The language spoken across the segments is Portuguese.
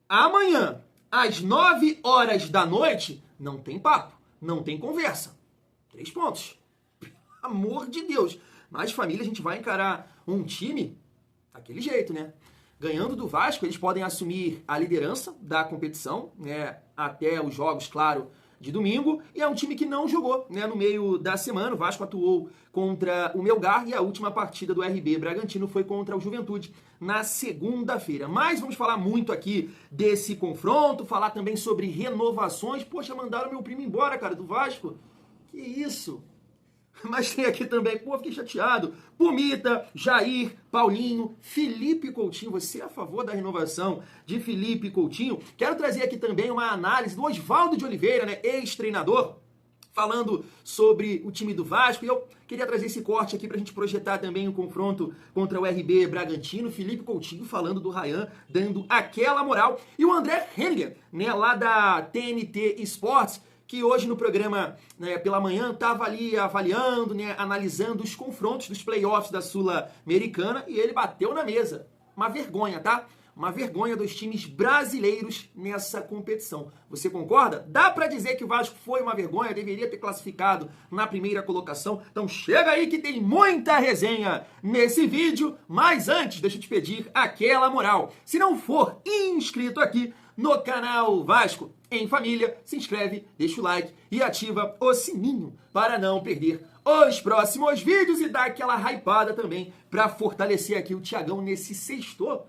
amanhã, às 9 horas da noite, não tem papo, não tem conversa. 3 pontos. Pelo amor de Deus. Mas, família, a gente vai encarar um time daquele jeito, né? Ganhando do Vasco, eles podem assumir a liderança da competição, né? Até os jogos, claro, de domingo. E é um time que não jogou, né? No meio da semana, o Vasco atuou contra o Melgar e a última partida do RB Bragantino foi contra o Juventude na segunda-feira. Mas vamos falar muito aqui desse confronto, falar também sobre renovações. Poxa, mandaram meu primo embora, cara, do Vasco. Que isso? Mas tem aqui também, pô, fiquei chateado. Pumita, Jair, Paulinho, Felipe Coutinho. Você é a favor da renovação de Felipe Coutinho? Quero trazer aqui também uma análise do Oswaldo de Oliveira, né, ex-treinador, falando sobre o time do Vasco. E eu queria trazer esse corte aqui pra gente projetar também o confronto contra o RB Bragantino. Felipe Coutinho falando do Ryan, dando aquela moral. E o André Henniger, né, lá da TNT Esportes, que hoje no programa, né, pela manhã, estava ali avaliando, né, analisando os confrontos dos playoffs da Sul-Americana e ele bateu na mesa. Uma vergonha, tá? Uma vergonha dos times brasileiros nessa competição. Você concorda? Dá pra dizer que o Vasco foi uma vergonha, deveria ter classificado na primeira colocação. Então chega aí que tem muita resenha nesse vídeo. Mas antes, deixa eu te pedir aquela moral. Se não for inscrito aqui no canal Vasco em Família, se inscreve, deixa o like e ativa o sininho para não perder os próximos vídeos e dá aquela hypada também para fortalecer aqui o Thiagão nesse sexto.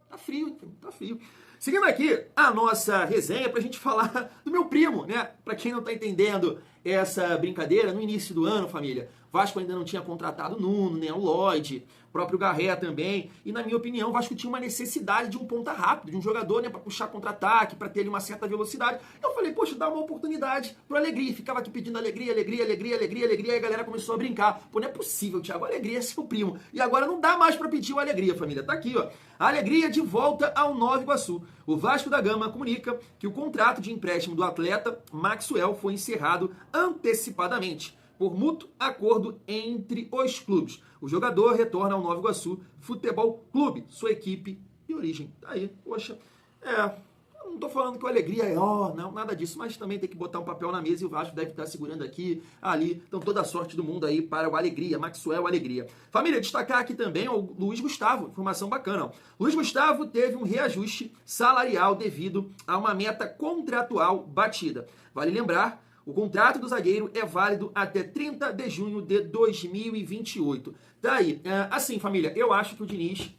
Tá frio, tá frio. Seguindo aqui a nossa resenha pra gente falar do meu primo, né? Pra quem não tá entendendo essa brincadeira, no início do ano, família, Vasco ainda não tinha contratado o Nuno, né? O Lloyd, o próprio Garré também. E na minha opinião, o Vasco tinha uma necessidade de um ponta rápido, de um jogador, né? Pra puxar contra-ataque, pra ter ali uma certa velocidade. Eu falei, poxa, dá uma oportunidade pro Alegria. Ficava aqui pedindo alegria. E a galera começou a brincar. Pô, não é possível, Thiago, Alegria é seu primo. E agora não dá mais pra pedir o Alegria, família. Tá aqui, ó. A Alegria de volta ao Nova Iguaçu. O Vasco da Gama comunica que o contrato de empréstimo do atleta Maxwell foi encerrado antecipadamente por mútuo acordo entre os clubes. O jogador retorna ao Nova Iguaçu Futebol Clube, sua equipe de origem. Tá aí, poxa, eu não tô falando que a Alegria é não, nada disso, mas também tem que botar um papel na mesa e o Vasco deve estar segurando aqui, ali. Então toda a sorte do mundo aí para o Alegria, Maxwell Alegria. Família, destacar aqui também o Luiz Gustavo, informação bacana. Ó. Luiz Gustavo teve um reajuste salarial devido a uma meta contratual batida. Vale lembrar, o contrato do zagueiro é válido até 30 de junho de 2028. Daí, assim, família, eu acho que o Diniz,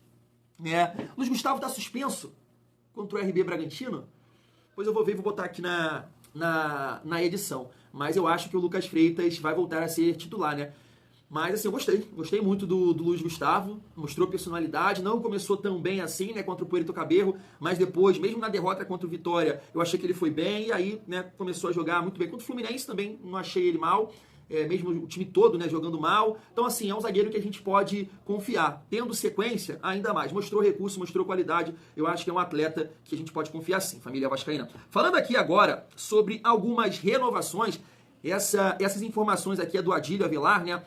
Luiz Gustavo tá suspenso contra o RB Bragantino. Pois eu vou ver e vou botar aqui na edição. Mas eu acho que o Lucas Freitas vai voltar a ser titular, né? Mas assim, eu gostei muito do Luiz Gustavo, mostrou personalidade, não começou tão bem assim, né, contra o Puerto Cabello, mas depois, mesmo na derrota contra o Vitória, eu achei que ele foi bem, e aí, né, começou a jogar muito bem. Contra o Fluminense também, não achei ele mal, mesmo o time todo, né, jogando mal. Então assim, é um zagueiro que a gente pode confiar, tendo sequência, ainda mais. Mostrou recurso, mostrou qualidade, eu acho que é um atleta que a gente pode confiar sim, família vascaína. Falando aqui agora sobre algumas renovações, essas informações aqui é do Adílio Avelar, né,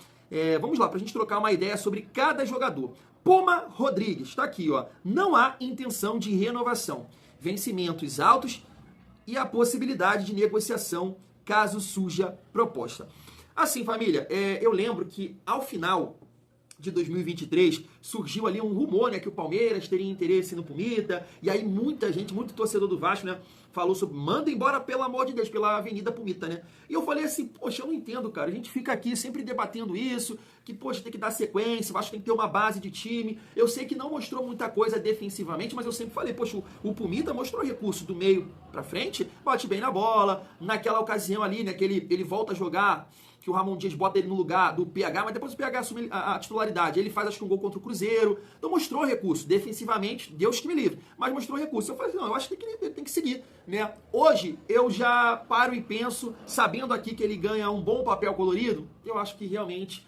vamos lá, para a gente trocar uma ideia sobre cada jogador. Puma Rodrigues, está aqui, ó. Não há intenção de renovação. Vencimentos altos e a possibilidade de negociação caso surja proposta. Assim, família, eu lembro que ao final de 2023 surgiu ali um rumor, né, que o Palmeiras teria interesse no Pumita, e aí muita gente, muito torcedor do Vasco, né, falou sobre, manda embora, pelo amor de Deus, pela Avenida Pumita, né? E eu falei assim, poxa, eu não entendo, cara, a gente fica aqui sempre debatendo isso, que, poxa, tem que dar sequência, o Vasco tem que ter uma base de time. Eu sei que não mostrou muita coisa defensivamente, mas eu sempre falei, poxa, o Pumita mostrou recurso do meio pra frente, bate bem na bola, naquela ocasião ali, né, que ele volta a jogar, que o Ramon Dias bota ele no lugar do PH, mas depois o PH assume a titularidade. Ele faz, acho que um gol contra o Cruzeiro. Então mostrou recurso. Defensivamente, Deus que me livre. Mas mostrou recurso. Eu falei, não, eu acho que ele tem que seguir, né? Hoje, eu já paro e penso, sabendo aqui que ele ganha um bom papel colorido, eu acho que realmente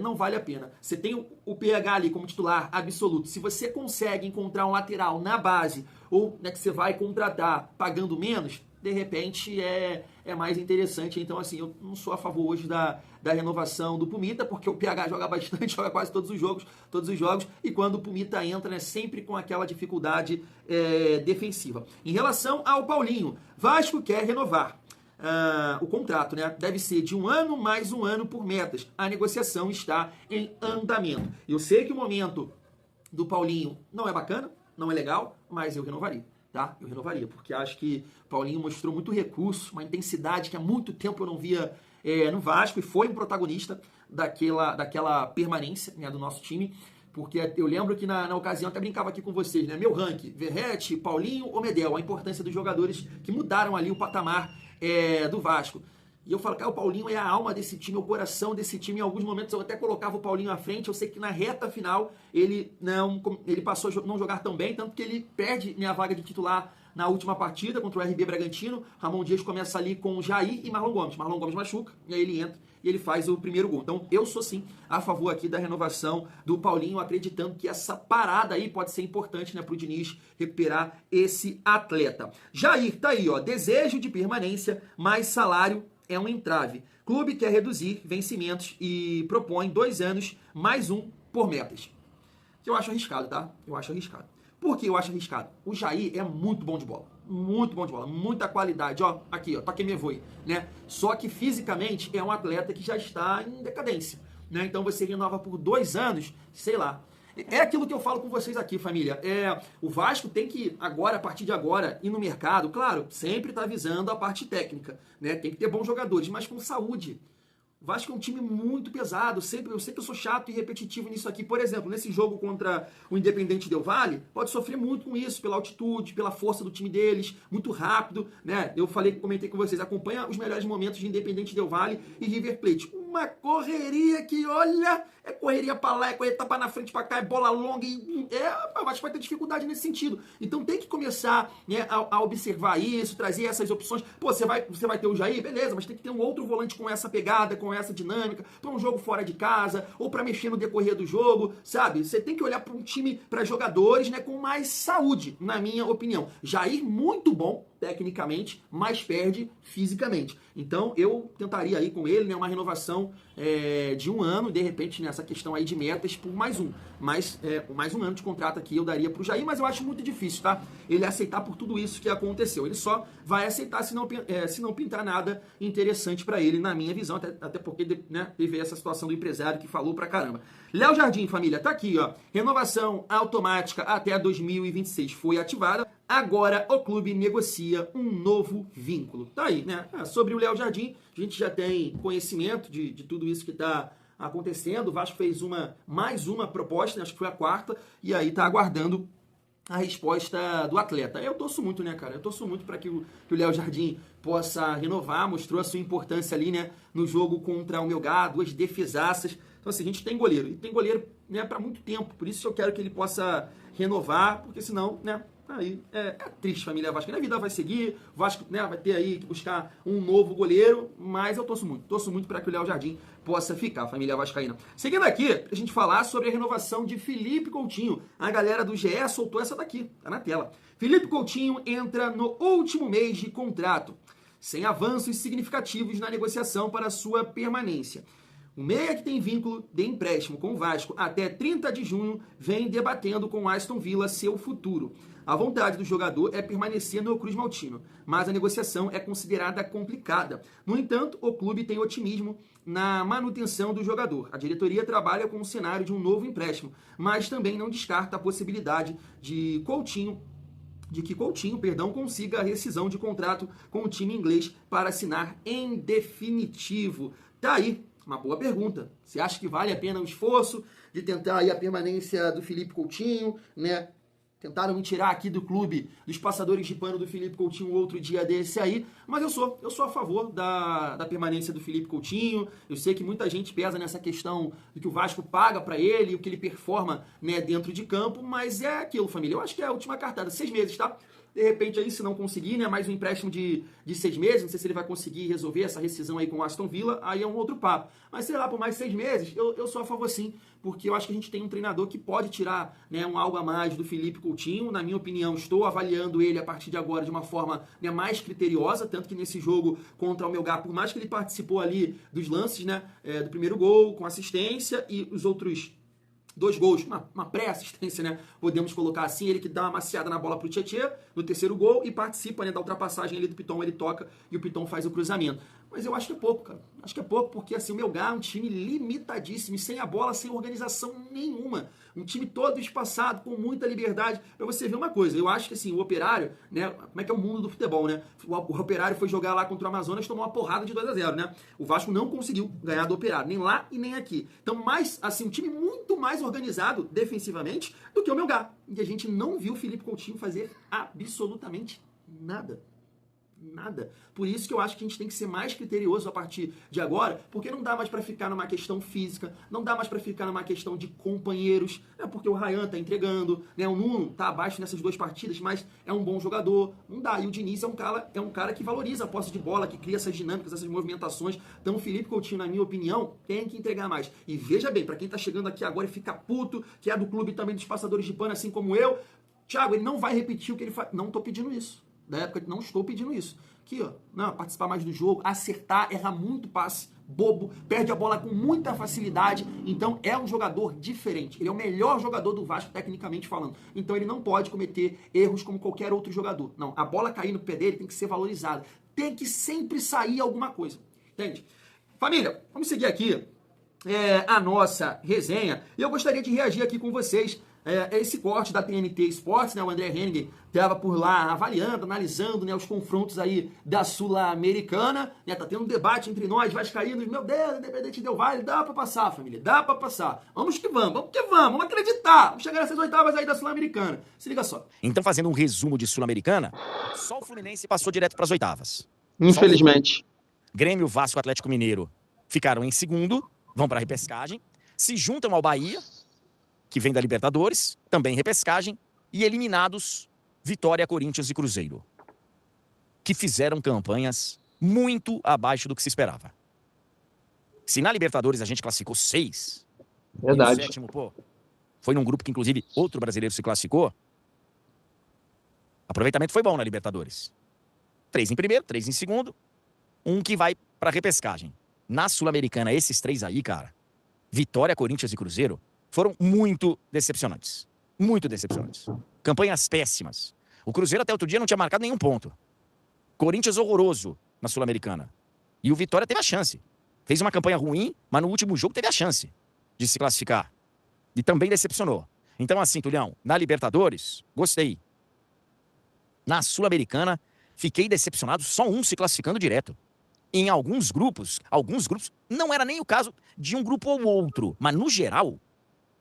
não vale a pena. Você tem o PH ali como titular absoluto. Se você consegue encontrar um lateral na base, ou, né, que você vai contratar pagando menos, de repente é mais interessante. Então, assim, eu não sou a favor hoje da renovação do Pumita, porque o PH joga bastante, joga quase todos os jogos, e quando o Pumita entra, né, sempre com aquela dificuldade defensiva. Em relação ao Paulinho, Vasco quer renovar. O contrato, né, deve ser de 1 ano mais 1 ano por metas. A negociação está em andamento. Eu sei que o momento do Paulinho não é bacana, não é legal, mas eu renovaria, tá? Eu renovaria, porque acho que o Paulinho mostrou muito recurso, uma intensidade que há muito tempo eu não via no Vasco, e foi um protagonista daquela permanência, né, do nosso time. Porque eu lembro que na ocasião, até brincava aqui com vocês, né? Meu ranking, Verratti, Paulinho ou Medel, a importância dos jogadores que mudaram ali o patamar do Vasco. E eu falo, cara, o Paulinho é a alma desse time, é o coração desse time. Em alguns momentos eu até colocava o Paulinho à frente. Eu sei que na reta final ele passou a não jogar tão bem, tanto que ele perde, né, a vaga de titular na última partida contra o RB Bragantino. Ramon Dias começa ali com o Jair e Marlon Gomes. Marlon Gomes machuca, e aí ele entra e ele faz o primeiro gol. Então eu sou sim a favor aqui da renovação do Paulinho, acreditando que essa parada aí pode ser importante, né, pro Diniz recuperar esse atleta. Jair tá aí, ó, desejo de permanência, mais salário é um entrave. Clube quer reduzir vencimentos e propõe 2 anos mais 1 por metas. Eu acho arriscado, tá? Eu acho arriscado. Por que eu acho arriscado? O Jair é muito bom de bola. Muito bom de bola. Muita qualidade. Ó, aqui, ó. Toque me voe, né? Só que fisicamente é um atleta que já está em decadência, né? Então você renova por 2 anos, sei lá. É aquilo que eu falo com vocês aqui, família. O Vasco tem que, agora, a partir de agora, ir no mercado, claro, sempre tá visando a parte técnica, né? Tem que ter bons jogadores, mas com saúde. O Vasco é um time muito pesado, eu sei que eu sou chato e repetitivo nisso aqui. Por exemplo, nesse jogo contra o Independente Del Valle, pode sofrer muito com isso, pela altitude, pela força do time deles, muito rápido, né? Eu comentei com vocês, acompanha os melhores momentos de Independente Del Valle e River Plate. Uma correria que, olha, é correria pra lá, é correria pra na frente, pra cá, é bola longa, o Vasco vai ter dificuldade nesse sentido. Então tem que começar, né, a observar isso, trazer essas opções. Pô, você vai ter o Jair, beleza, mas tem que ter um outro volante com essa pegada, com essa dinâmica, para um jogo fora de casa, ou para mexer no decorrer do jogo, sabe? Você tem que olhar para um time, para jogadores, né, com mais saúde, na minha opinião. Jair, muito bom, tecnicamente, mas perde fisicamente. Então, eu tentaria aí com ele, né, uma renovação de 1 ano, de repente, nessa questão aí de metas, por mais um. Mais 1 ano de contrato aqui eu daria pro Jair, mas eu acho muito difícil, tá? Ele aceitar por tudo isso que aconteceu. Ele só vai aceitar se não pintar nada interessante para ele, na minha visão, até porque, né, teve essa situação do empresário que falou pra caramba. Léo Jardim, família, tá aqui, ó. Renovação automática até 2026 foi ativada. Agora o clube negocia um novo vínculo. Tá aí, né? Sobre o Léo Jardim, a gente já tem conhecimento de tudo isso que está acontecendo. O Vasco fez mais uma proposta, né? Acho que foi a 4ª, e aí tá aguardando a resposta do atleta. Eu torço muito, né, cara? Eu torço muito para que o Léo Jardim possa renovar, mostrou a sua importância ali, né, no jogo contra o Melgar, 2 defesaças. Então, assim, a gente tem goleiro, e tem goleiro, né, para muito tempo. Por isso eu quero que ele possa renovar, porque senão, né, aí é triste, família Vasco. A vida vai seguir, o Vasco, né, vai ter aí que buscar um novo goleiro, mas eu torço muito para que o Léo Jardim possa ficar, família vascaína. Seguindo aqui, a gente falar sobre a renovação de Felipe Coutinho. A galera do GE soltou essa daqui, tá na tela. Felipe Coutinho entra no último mês de contrato, sem avanços significativos na negociação para sua permanência. O meia, que tem vínculo de empréstimo com o Vasco até 30 de junho, vem debatendo com Aston Villa seu futuro. A vontade do jogador é permanecer no Cruz Maltino, mas a negociação é considerada complicada. No entanto, o clube tem otimismo na manutenção do jogador. A diretoria trabalha com o cenário de um novo empréstimo, mas também não descarta a possibilidade de que Coutinho consiga a rescisão de contrato com o time inglês para assinar em definitivo. Tá aí uma boa pergunta. Você acha que vale a pena o esforço de tentar aí a permanência do Felipe Coutinho, né? Tentaram me tirar aqui do clube dos passadores de pano do Felipe Coutinho outro dia desse aí, mas eu sou a favor da permanência do Felipe Coutinho. Eu sei que muita gente pesa nessa questão do que o Vasco paga para ele, o que ele performa, né, dentro de campo, mas é aquilo, família. Eu acho que é a última cartada, 6 meses, tá? De repente aí, se não conseguir, né, mais um empréstimo de 6 meses, não sei se ele vai conseguir resolver essa rescisão aí com o Aston Villa, aí é um outro papo. Mas sei lá, por mais 6 meses, eu sou a favor sim, porque eu acho que a gente tem um treinador que pode tirar, né, um algo a mais do Felipe Coutinho. Na minha opinião, estou avaliando ele a partir de agora de uma forma, né, mais criteriosa, tanto que nesse jogo contra o Melgar, por mais que ele participou ali dos lances, né, do primeiro gol, com assistência, e os outros 2 gols, uma pré-assistência, né? Podemos colocar assim, ele que dá uma maciada na bola pro Tietê, no terceiro gol, e participa, né, da ultrapassagem ali do Piton, ele toca e o Piton faz o cruzamento. Mas eu acho que é pouco, cara. Acho que é pouco, porque assim, o Melgar é um time limitadíssimo, sem a bola, sem organização nenhuma. Um time todo espaçado, com muita liberdade. Pra você ver uma coisa, eu acho que assim, o Operário, né? Como é que é o mundo do futebol, né? O Operário foi jogar lá contra o Amazonas, tomou uma porrada de 2-0, né? O Vasco não conseguiu ganhar do Operário, nem lá e nem aqui. Então, mais, assim, um time muito mais organizado defensivamente do que o Melgar. E a gente não viu o Felipe Coutinho fazer absolutamente nada. Nada. Por isso que eu acho que a gente tem que ser mais criterioso a partir de agora, porque não dá mais para ficar numa questão física, não dá mais para ficar numa questão de companheiros, né? Porque o Ryan tá entregando, né? O Nuno tá abaixo nessas 2 partidas, mas é um bom jogador, não dá. E o Diniz é um cara que valoriza a posse de bola, que cria essas dinâmicas, essas movimentações. Então o Felipe Coutinho, na minha opinião, tem que entregar mais. E veja bem, para quem tá chegando aqui agora e fica puto, que é do clube também dos passadores de pano, assim como eu, Thiago, ele não vai repetir o que ele faz. Não tô pedindo isso. Da época, não estou pedindo isso. Aqui, ó, não, participar mais do jogo, acertar, errar muito passe, bobo, perde a bola com muita facilidade. Então, é um jogador diferente. Ele é o melhor jogador do Vasco, tecnicamente falando. Então, ele não pode cometer erros como qualquer outro jogador. Não, a bola cair no pé dele tem que ser valorizada. Tem que sempre sair alguma coisa. Entende? Família, vamos seguir aqui a nossa resenha. E eu gostaria de reagir aqui com vocês. Esse corte da TNT Sports, né, o André Henning estava por lá avaliando, analisando, né, os confrontos aí da Sul-Americana, né, tá tendo um debate entre nós, vascaínos, meu Deus, Independente Del Valle, dá pra passar, família, dá pra passar, vamos que vamos acreditar, vamos chegar nessas oitavas aí da Sul-Americana, se liga só. Então, fazendo um resumo de Sul-Americana, só o Fluminense passou direto pras oitavas. Infelizmente. Grêmio, Vasco e Atlético Mineiro ficaram em segundo, vão pra repescagem, se juntam ao Bahia, que vem da Libertadores, também repescagem, e eliminados Vitória, Corinthians e Cruzeiro, que fizeram campanhas muito abaixo do que se esperava. Se na Libertadores a gente classificou 6, verdade, e o 7º, pô, foi num grupo que inclusive outro brasileiro se classificou, aproveitamento foi bom na Libertadores. 3 em primeiro, 3 em segundo, um que vai pra repescagem. Na Sul-Americana, esses 3 aí, cara, Vitória, Corinthians e Cruzeiro, foram muito decepcionantes. Muito decepcionantes. Campanhas péssimas. O Cruzeiro até outro dia não tinha marcado nenhum ponto. Corinthians horroroso na Sul-Americana. E o Vitória teve a chance. Fez uma campanha ruim, mas no último jogo teve a chance de se classificar. E também decepcionou. Então assim, Tulhão, na Libertadores, gostei. Na Sul-Americana, fiquei decepcionado, só um se classificando direto. Em alguns grupos, não era nem o caso de um grupo ou outro, mas no geral,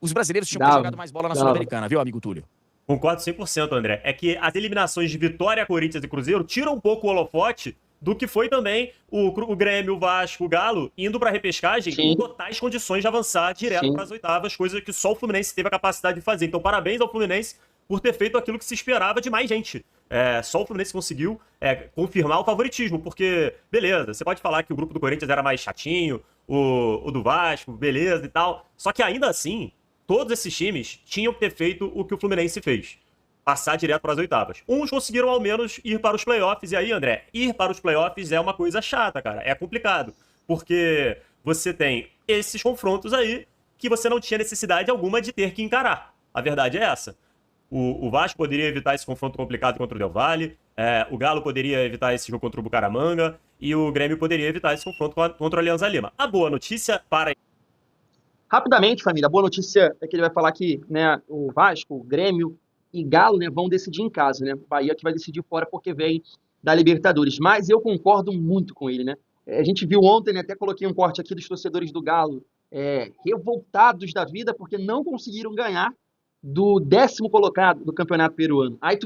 os brasileiros tinham que ter jogado mais bola na Sul-Americana, viu, amigo Túlio? Concordo 100%, André. É que as eliminações de Vitória, Corinthians e Cruzeiro tiram um pouco o holofote do que foi também o Grêmio, o Vasco, o Galo, indo pra repescagem com totais condições de avançar direto para as oitavas, coisa que só o Fluminense teve a capacidade de fazer. Então, parabéns ao Fluminense por ter feito aquilo que se esperava de mais gente. Só o Fluminense conseguiu confirmar o favoritismo, porque, beleza, você pode falar que o grupo do Corinthians era mais chatinho, o do Vasco, beleza e tal, só que ainda assim, todos esses times tinham que ter feito o que o Fluminense fez. Passar direto para as oitavas. Uns conseguiram ao menos ir para os playoffs. E aí, André, ir para os playoffs é uma coisa chata, cara. É complicado. Porque você tem esses confrontos aí que você não tinha necessidade alguma de ter que encarar. A verdade é essa. O Vasco poderia evitar esse confronto complicado contra o Del Valle. O Galo poderia evitar esse jogo contra o Bucaramanga. E o Grêmio poderia evitar esse confronto contra o Alianza Lima. A boa notícia para... Rapidamente, família, a boa notícia é que ele vai falar que, né, o Vasco, o Grêmio e Galo, né, vão decidir em casa, né? O Bahia que vai decidir fora porque vem da Libertadores. Mas eu concordo muito com ele, né? A gente viu ontem, né, até coloquei um corte aqui dos torcedores do Galo, revoltados da vida porque não conseguiram ganhar do 10º colocado do Campeonato Peruano. Aí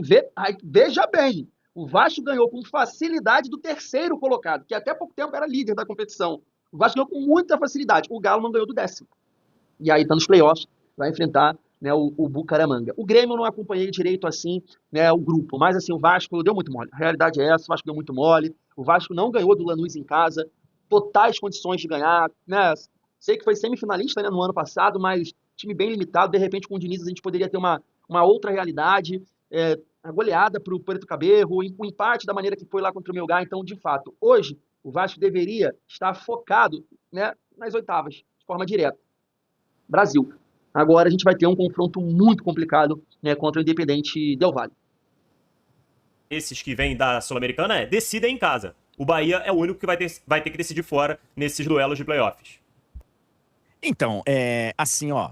veja bem, o Vasco ganhou com facilidade do 3º colocado, que até pouco tempo era líder da competição. O Vasco ganhou com muita facilidade. O Galo não ganhou do 10º. E aí tá nos playoffs, vai enfrentar, né, o Bucaramanga. O Grêmio eu não acompanhei direito assim, né, o grupo, mas assim, o Vasco deu muito mole. A realidade é essa, o Vasco deu muito mole. O Vasco não ganhou do Lanús em casa, totais condições de ganhar, né? Sei que foi semifinalista, né, no ano passado, mas time bem limitado. De repente, com o Diniz, a gente poderia ter uma outra realidade. A goleada para o Preto Caberro, o empate da maneira que foi lá contra o Melgar. Então, de fato, hoje, o Vasco deveria estar focado, né, nas oitavas, de forma direta. Brasil. Agora a gente vai ter um confronto muito complicado, né, contra o Independente Del Valle. Esses que vêm da Sul-Americana decidem em casa. O Bahia é o único que vai ter que decidir fora nesses duelos de playoffs. Então, assim, ó.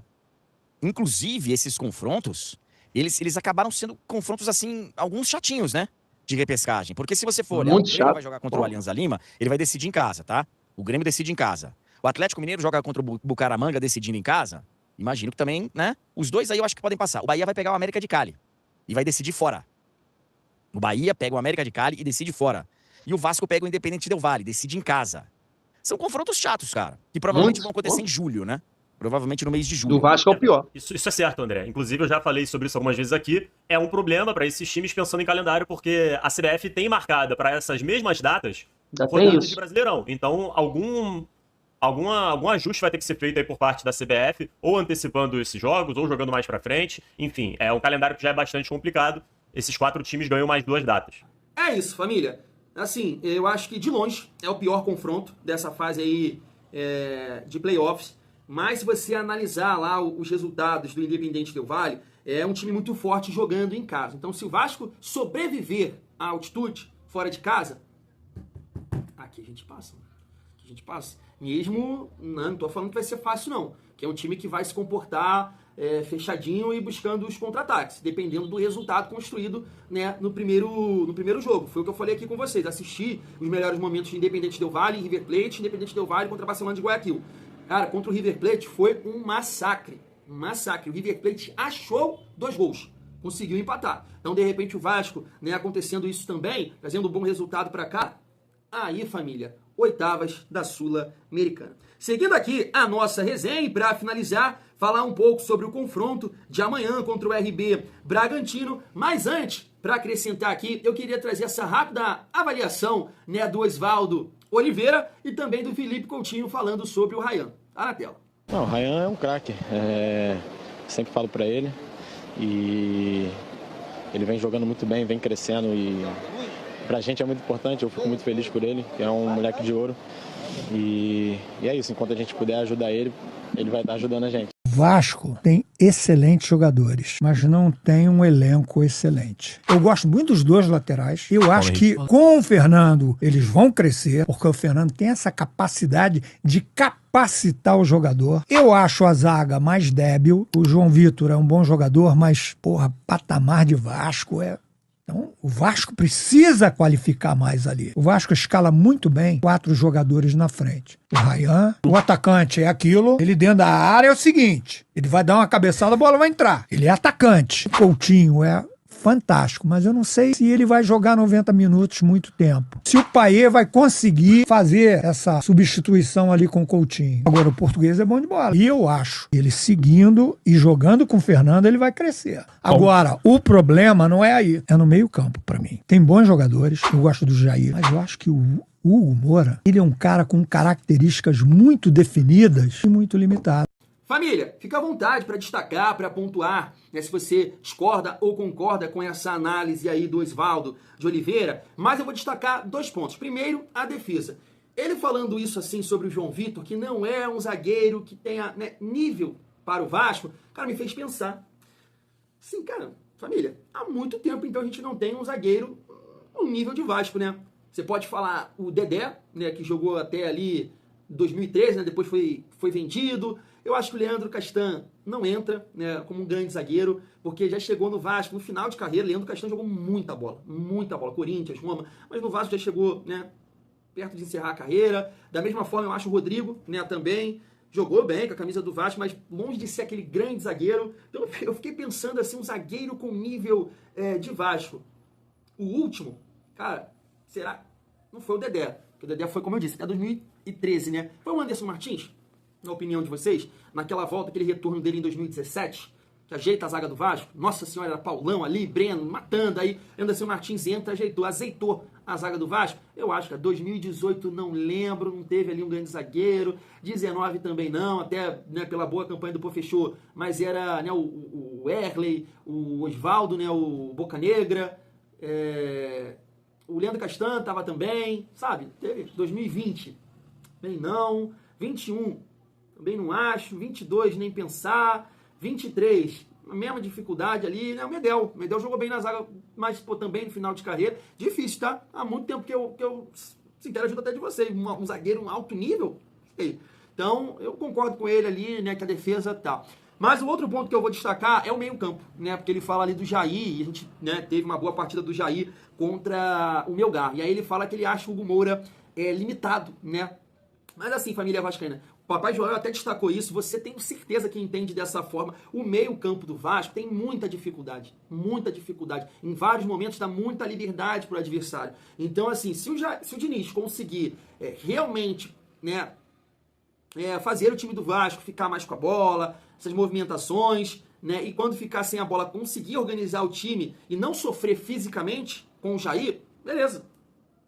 Inclusive, esses confrontos, eles acabaram sendo confrontos, assim, alguns chatinhos, né? De repescagem. Porque se você for olhar, Muito o Grêmio chato. vai jogar contra o Alianza Lima, ele vai decidir em casa, tá? O Grêmio decide em casa. O Atlético Mineiro joga contra o Bucaramanga decidindo em casa. Imagino que também, né? Os dois aí eu acho que podem passar. O Bahia vai pegar o América de Cali e vai decidir fora. O Bahia pega o América de Cali e decide fora. E o Vasco pega o Independente Del Valle, decide em casa. São confrontos chatos, cara. Que provavelmente vão acontecer em julho, né? Provavelmente no mês de julho. Do Vasco é o pior. Isso é certo, André. Inclusive, eu já falei sobre isso algumas vezes aqui. É um problema para esses times pensando em calendário, porque a CBF tem marcada para essas mesmas datas rodadas de Brasileirão. Então, algum ajuste vai ter que ser feito aí por parte da CBF, ou antecipando esses jogos, ou jogando mais para frente. Enfim, é um calendário que já é bastante complicado. Esses 4 times ganham mais 2 datas. É isso, família. Assim, eu acho que de longe é o pior confronto dessa fase aí de playoffs. Mas se você analisar lá os resultados do Independente Del Valle, é um time muito forte jogando em casa. Então, se o Vasco sobreviver à altitude fora de casa, aqui a gente passa. Aqui a gente passa. Mesmo, não tô falando que vai ser fácil não, que é um time que vai se comportar fechadinho e buscando os contra-ataques, dependendo do resultado construído, né, no primeiro jogo. Foi o que eu falei aqui com vocês. Assisti os melhores momentos de Independente Del Valle e River Plate, Independente Del Valle contra Barcelona de Guayaquil. Cara, contra o River Plate foi um massacre. Um massacre. O River Plate achou 2 gols. Conseguiu empatar. Então, de repente, o Vasco, né, acontecendo isso também, trazendo um bom resultado para cá. Aí, família, oitavas da Sul-Americana. Seguindo aqui a nossa resenha e para finalizar, falar um pouco sobre o confronto de amanhã contra o RB Bragantino. Mas antes, para acrescentar aqui, eu queria trazer essa rápida avaliação, né, do Osvaldo Oliveira e também do Felipe Coutinho falando sobre o Ryan. Tá na tela. Não, o Ryan é um craque. Sempre falo para ele. E ele vem jogando muito bem, vem crescendo e pra gente é muito importante. Eu fico muito feliz por ele, que é um moleque de ouro. E é isso, enquanto a gente puder ajudar ele, ele vai estar ajudando a gente. Vasco tem excelentes jogadores, mas não tem um elenco excelente. Eu gosto muito dos 2 laterais. Eu acho que com o Fernando eles vão crescer, porque o Fernando tem essa capacidade de capacitar o jogador. Eu acho a zaga mais débil. O João Vitor é um bom jogador, mas, patamar de Vasco Então, o Vasco precisa qualificar mais ali. O Vasco escala muito bem 4 jogadores na frente. O Ryan, o atacante é aquilo, ele dentro da área é o seguinte, ele vai dar uma cabeçada, a bola vai entrar. Ele é atacante. O Coutinho é fantástico, mas eu não sei se ele vai jogar 90 minutos muito tempo. Se o Payet vai conseguir fazer essa substituição ali com o Coutinho. Agora, o português é bom de bola. E eu acho, ele seguindo e jogando com o Fernando, ele vai crescer. Agora, o problema não é aí, é no meio campo pra mim. Tem bons jogadores, eu gosto do Jair, mas eu acho que o Hugo Moura, ele é um cara com características muito definidas e muito limitadas. Família, fica à vontade para destacar, para pontuar, né, se você discorda ou concorda com essa análise aí do Osvaldo de Oliveira, mas eu vou destacar 2 pontos. Primeiro, a defesa. Ele falando isso assim sobre o João Vitor, que não é um zagueiro que tenha, né, nível para o Vasco, cara, me fez pensar. Sim, cara, família, há muito tempo então a gente não tem um zagueiro no nível de Vasco, né? Você pode falar o Dedé, né, que jogou até ali 2013, né, depois foi vendido. Eu acho que o Leandro Castan não entra, né, como um grande zagueiro, porque já chegou no Vasco, no final de carreira, Leandro Castan jogou muita bola, Corinthians, Roma, mas no Vasco já chegou, né, perto de encerrar a carreira. Da mesma forma, eu acho o Rodrigo, né, também jogou bem com a camisa do Vasco, mas longe de ser aquele grande zagueiro. Então eu fiquei pensando assim, um zagueiro com nível de Vasco. O último, cara, será? Não foi o Dedé, porque o Dedé foi, como eu disse, até 2013, né? Foi o Anderson Martins? Na opinião de vocês, naquela volta, aquele retorno dele em 2017, que ajeita a zaga do Vasco. Nossa senhora, era Paulão ali, Breno, matando. Aí Anderson Martins entra, azeitou a zaga do Vasco. Eu acho que 2018 não lembro, não teve ali um grande zagueiro. 19 também não, até né, pela boa campanha do Pofechou. Mas era né, o Erley, o Osvaldo, né, o Boca Negra. O Leandro Castan estava também, sabe? Teve 2020, bem não. 21, também não acho. 22, nem pensar. 23, a mesma dificuldade ali, né? O Medel jogou bem na zaga, mas pô, também no final de carreira. Difícil, tá? Há muito tempo que eu quero ajuda até de vocês. Um zagueiro, um alto nível. Sei. Então, eu concordo com ele ali, né? Que a defesa tá. Mas o outro ponto que eu vou destacar é o meio-campo, né? Porque ele fala ali do Jair, e a gente né, teve uma boa partida do Jair contra o Melgar. E aí ele fala que ele acha o Hugo Moura limitado, né? Mas assim, família vascaína, o Papai Joel até destacou isso, você tem certeza que entende dessa forma. O meio-campo do Vasco tem muita dificuldade. Em vários momentos dá muita liberdade para o adversário. Então, assim, se o Diniz conseguir realmente né, fazer o time do Vasco ficar mais com a bola, essas movimentações, né, e quando ficar sem a bola conseguir organizar o time e não sofrer fisicamente com o Jair, beleza,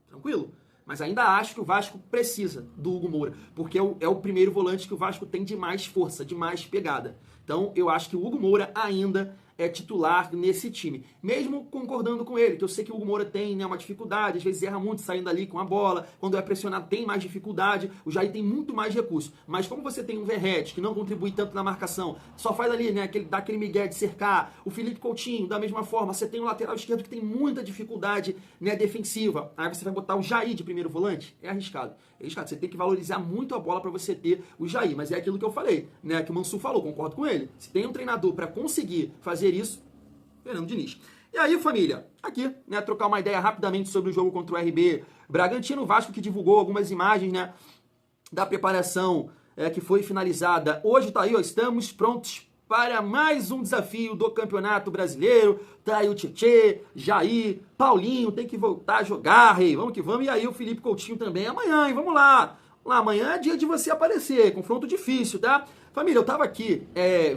tranquilo. Mas ainda acho que o Vasco precisa do Hugo Moura, porque é o primeiro volante que o Vasco tem de mais força, de mais pegada. Então eu acho que o Hugo Moura ainda é titular nesse time. Mesmo concordando com ele, que eu sei que o Hugo Moura tem né, uma dificuldade, às vezes erra muito saindo ali com a bola, quando é pressionado tem mais dificuldade, o Jair tem muito mais recurso. Mas como você tem um Verratti, que não contribui tanto na marcação, só faz ali, né, dá aquele migué de cercar, o Felipe Coutinho, da mesma forma, você tem o lateral esquerdo que tem muita dificuldade né, defensiva, aí você vai botar o Jair de primeiro volante, é arriscado. Você tem que valorizar muito a bola para você ter o Jair, mas é aquilo que eu falei, né, que o Mansur falou, concordo com ele. Se tem um treinador para conseguir fazer isso, Fernando Diniz. E aí, família, aqui, né, trocar uma ideia rapidamente sobre o jogo contra o RB Bragantino, o Vasco que divulgou algumas imagens, né, da preparação que foi finalizada. Hoje tá aí, ó, estamos prontos para mais um desafio do Campeonato Brasileiro. Tá aí o Tietê, Jair, Paulinho, tem que voltar a jogar, rei. Vamos que vamos. E aí o Felipe Coutinho também amanhã, hein? Vamos lá. Amanhã é dia de você aparecer, confronto difícil, tá? Família, eu tava aqui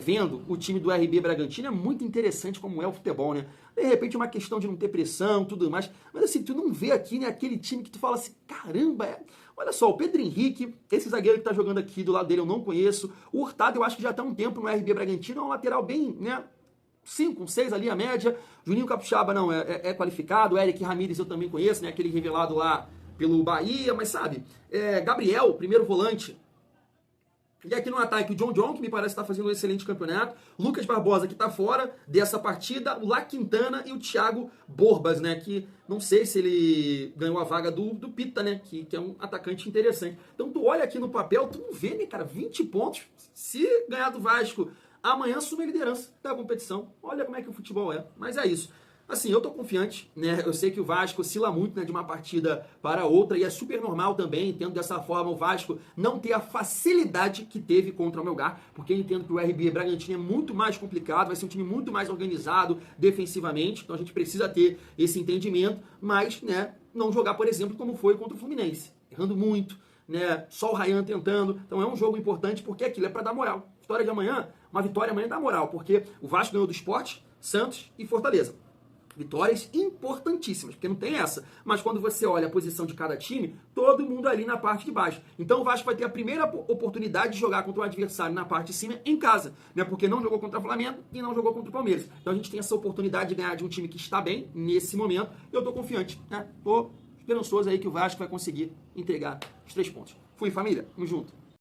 vendo o time do RB Bragantino, é muito interessante como é o futebol, né? De repente é uma questão de não ter pressão, tudo mais, mas assim, tu não vê aqui, né, aquele time que tu fala assim, caramba, olha só, o Pedro Henrique, esse zagueiro que tá jogando aqui do lado dele eu não conheço, o Hurtado eu acho que já tá há um tempo no RB Bragantino, é um lateral bem, né, 5, 6 ali a média, Juninho Capixaba não, é qualificado, o Eric Ramírez eu também conheço, né, aquele revelado lá pelo Bahia, mas sabe, Gabriel, primeiro volante. E aqui no ataque, o John, que me parece estar fazendo um excelente campeonato. Lucas Barbosa, que está fora dessa partida. O La Quintana e o Thiago Borbas, né? Que não sei se ele ganhou a vaga do Pita, né? Que é um atacante interessante. Então, tu olha aqui no papel, tu não vê, né, cara? 20 pontos. Se ganhar do Vasco, amanhã assume a liderança da competição. Olha como é que o futebol é. Mas é isso. Assim, eu tô confiante, né? Eu sei que o Vasco oscila muito, né, de uma partida para outra e é super normal também, entendo dessa forma o Vasco não ter a facilidade que teve contra o Melgar, porque eu entendo que o RB Bragantino é muito mais complicado, vai ser um time muito mais organizado defensivamente, então a gente precisa ter esse entendimento, mas, né, não jogar, por exemplo, como foi contra o Fluminense, errando muito, né, só o Ryan tentando, então é um jogo importante porque aquilo é para dar moral. Vitória de amanhã, uma vitória amanhã dá moral, porque o Vasco ganhou do Sport, Santos e Fortaleza. Vitórias importantíssimas, porque não tem essa. Mas quando você olha a posição de cada time, todo mundo ali na parte de baixo. Então o Vasco vai ter a primeira oportunidade de jogar contra o adversário na parte de cima em casa, né? Porque não jogou contra o Flamengo e não jogou contra o Palmeiras. Então a gente tem essa oportunidade de ganhar de um time que está bem nesse momento. E eu tô confiante, né? Tô esperançoso aí que o Vasco vai conseguir entregar os 3 pontos. Fui, família. Tamo junto.